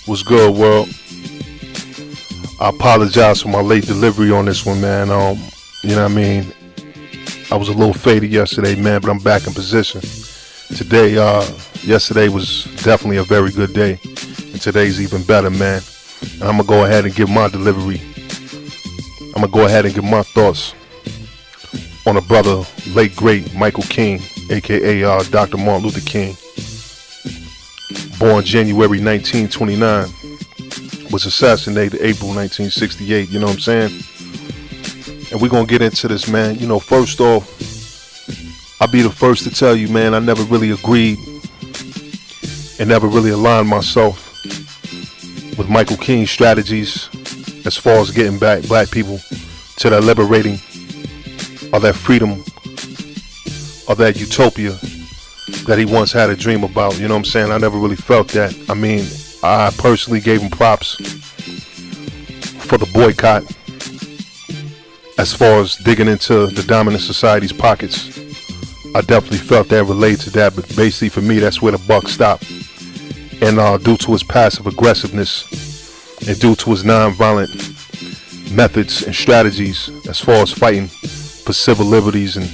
What's good, world? I apologize for my late delivery on this one, man. You know what I mean? I was a little faded yesterday, man, but I'm back in position. Today, yesterday was definitely a very good day, and today's even better, man. And I'm gonna go ahead and give my delivery. I'm gonna go ahead and give my thoughts on a brother, late great Michael King, aka Dr. Martin Luther King. Born January 1929, was assassinated April 1968, you know what I'm saying? And we're gonna get into this, man. You know, first off, I'll be the first to tell you, man, I never really agreed and never really aligned myself with Michael King's strategies as far as getting back black people to that liberating or that freedom or that utopia that he once had a dream about. You know what I'm saying? I never really felt that. I mean, I personally gave him props for the boycott as far as digging into the dominant society's pockets. I definitely felt that, related to that, but basically for me, that's where the buck stopped. And due to his passive aggressiveness and due to his non-violent methods and strategies as far as fighting for civil liberties and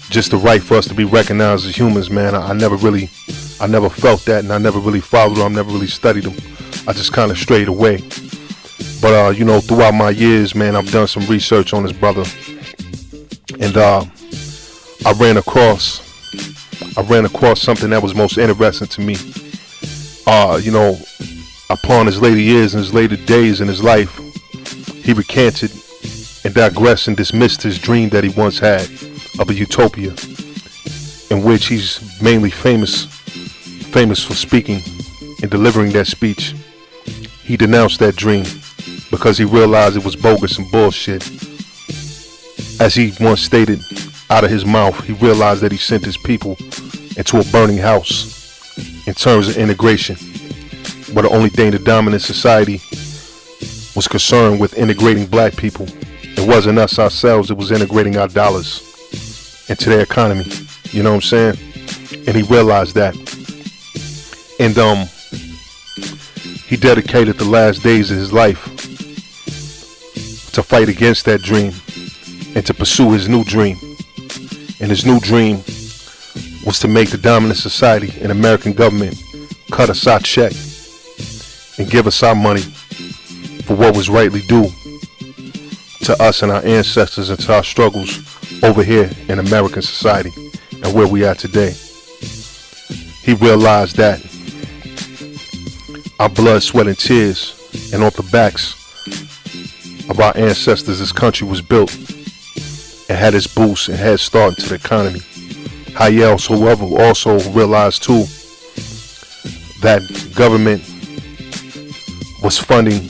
just the right for us to be recognized as humans, man, I never felt that, and I never really followed him. I never really studied him. I just kind of strayed away. But you know, throughout my years, man, I've done some research on this brother, and I ran across something that was most interesting to me. You know, upon his later years and his later days in his life, he recanted and digressed and dismissed his dream that he once had of a utopia, in which he's mainly famous for speaking and delivering that speech. He denounced that dream because he realized it was bogus and bullshit. As he once stated out of his mouth, he realized that he sent his people into a burning house in terms of integration, but the only thing the dominant society was concerned with integrating black people. It wasn't us ourselves, it was integrating our dollars into their economy. You know what I'm saying? And he realized that. And he dedicated the last days of his life to fight against that dream and to pursue his new dream. And his new dream was to make the dominant society and American government cut us our check and give us our money for what was rightly due to us and our ancestors and to our struggles over here in American society and where we are today. He realized that our blood, sweat, and tears, and off the backs of our ancestors, this country was built and had its boost and head start into the economy. How he also realized too that government was funding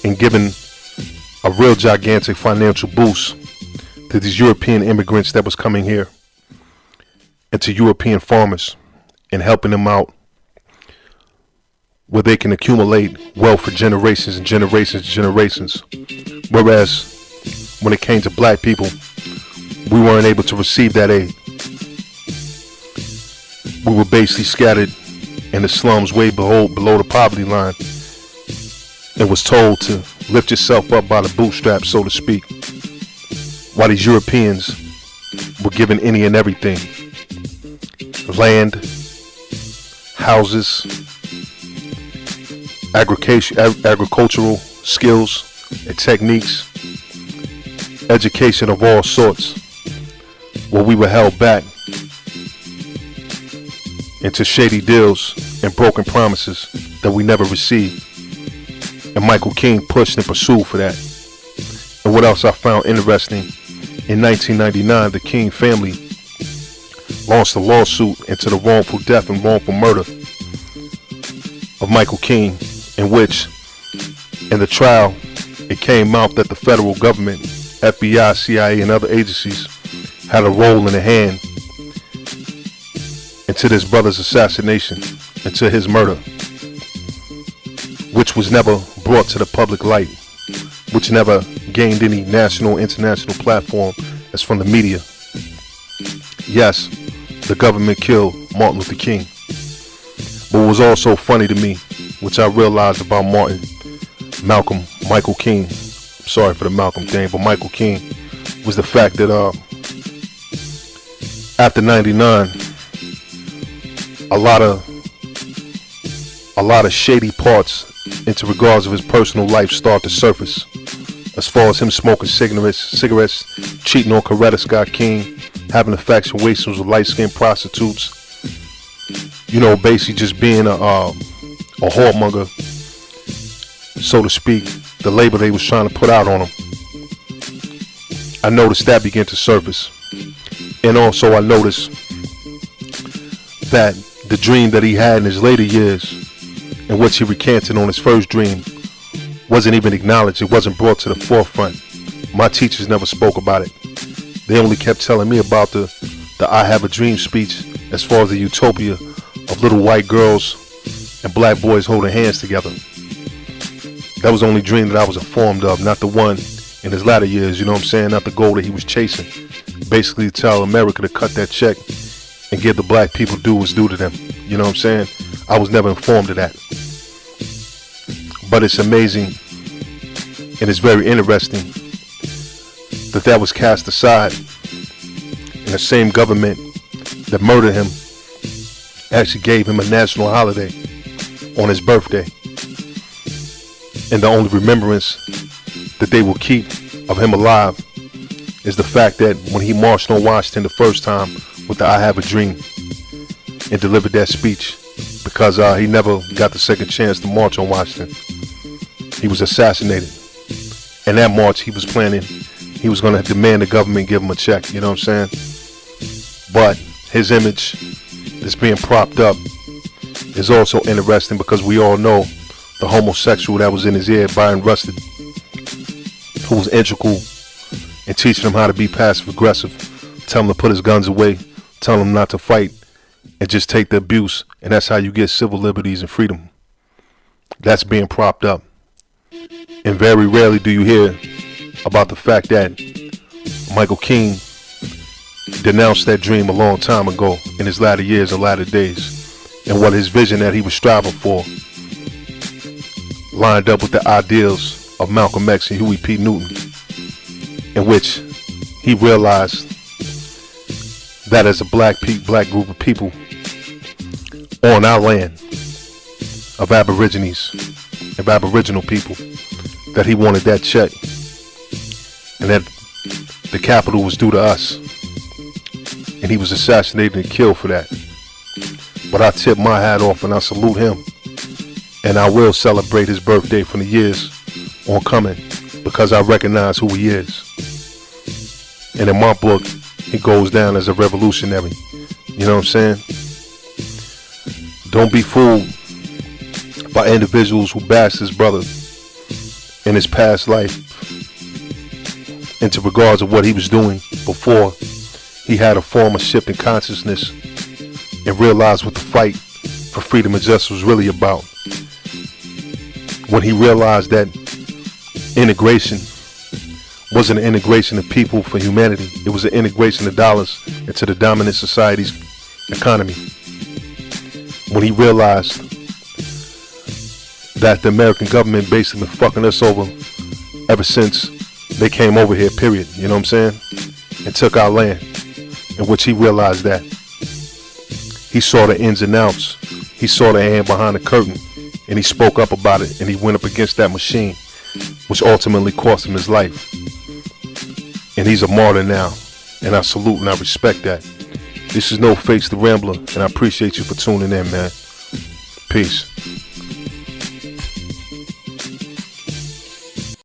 and giving a real gigantic financial boost to these European immigrants that was coming here, and to European farmers, and helping them out where they can accumulate wealth for generations and generations and generations. Whereas when it came to black people, we weren't able to receive that aid. We were basically scattered in the slums way below the poverty line, and was told to lift yourself up by the bootstraps, so to speak, while these Europeans were given any and everything: land, houses, agricultural skills and techniques, education of all sorts, where we were held back into shady deals and broken promises that we never received. And Michael King pushed and pursued for that. And what else I found interesting, in 1999, the King family launched a lawsuit into the wrongful death and wrongful murder of Michael King, in which, in the trial, it came out that the federal government, FBI, CIA, and other agencies had a role in the hand into this brother's assassination, into his murder, which was never brought to the public light, which never gained any national, international platform as from the media. Yes, the government killed Martin Luther King. But what was also funny to me which I realized about Michael King. Sorry for the Malcolm thing, but Michael King was the fact that after '99, a lot of shady parts into regards of his personal life start to surface. As far as him smoking cigarettes, cheating on Coretta Scott King, having infatuations with light-skinned prostitutes, basically just being a whoremonger, so to speak, the label they was trying to put out on him. I noticed that began to surface. And also I noticed that the dream that he had in his later years, in which he recanted on his first dream, wasn't even acknowledged. It wasn't brought to the forefront. My teachers never spoke about it. They only kept telling me about the I Have a Dream speech, as far as the utopia of little white girls and black boys holding hands together. That was the only dream that I was informed of, not the one in his latter years, you know what I'm saying? Not the goal that he was chasing. Basically to tell America to cut that check and give the black people due what's due to them. You know what I'm saying? I was never informed of that. But it's amazing and it's very interesting that was cast aside, and the same government that murdered him actually gave him a national holiday on his birthday. And the only remembrance that they will keep of him alive is the fact that when he marched on Washington the first time with the I Have a Dream and delivered that speech, because he never got the second chance to march on Washington. He was assassinated. And that march he was planning, he was going to demand the government give him a check, you know what I'm saying? But his image that's being propped up is also interesting, because we all know the homosexual that was in his ear, Byron Rusted, who was integral in teaching him how to be passive aggressive, tell him to put his guns away, tell him not to fight, and just take the abuse. And that's how you get civil liberties and freedom. That's being propped up. And very rarely do you hear about the fact that Michael King denounced that dream a long time ago in his latter years and latter days, and what his vision that he was striving for lined up with the ideals of Malcolm X and Huey P. Newton, in which he realized that as a black group of people on our land of Aborigines, of Aboriginal people, that he wanted that check, and that the capital was due to us, and he was assassinated and killed for that. But I tip my hat off and I salute him, and I will celebrate his birthday from the years on coming, because I recognize who he is. And in my book, he goes down as a revolutionary. You know what I'm saying? Don't be fooled by individuals who bash his brother in his past life into regards of what he was doing before he had a form of shift in consciousness and realized what the fight for freedom and justice was really about. When he realized that integration wasn't an integration of people for humanity, it was an integration of dollars into the dominant society's economy. When he realized that the American government basically been fucking us over ever since they came over here, period, you know what I'm saying, and took our land, in which he realized that. He saw the ins and outs, he saw the hand behind the curtain, and he spoke up about it, and he went up against that machine, which ultimately cost him his life. And he's a martyr now, and I salute and I respect that. This is No Face the Rambler, and I appreciate you for tuning in, man. Peace.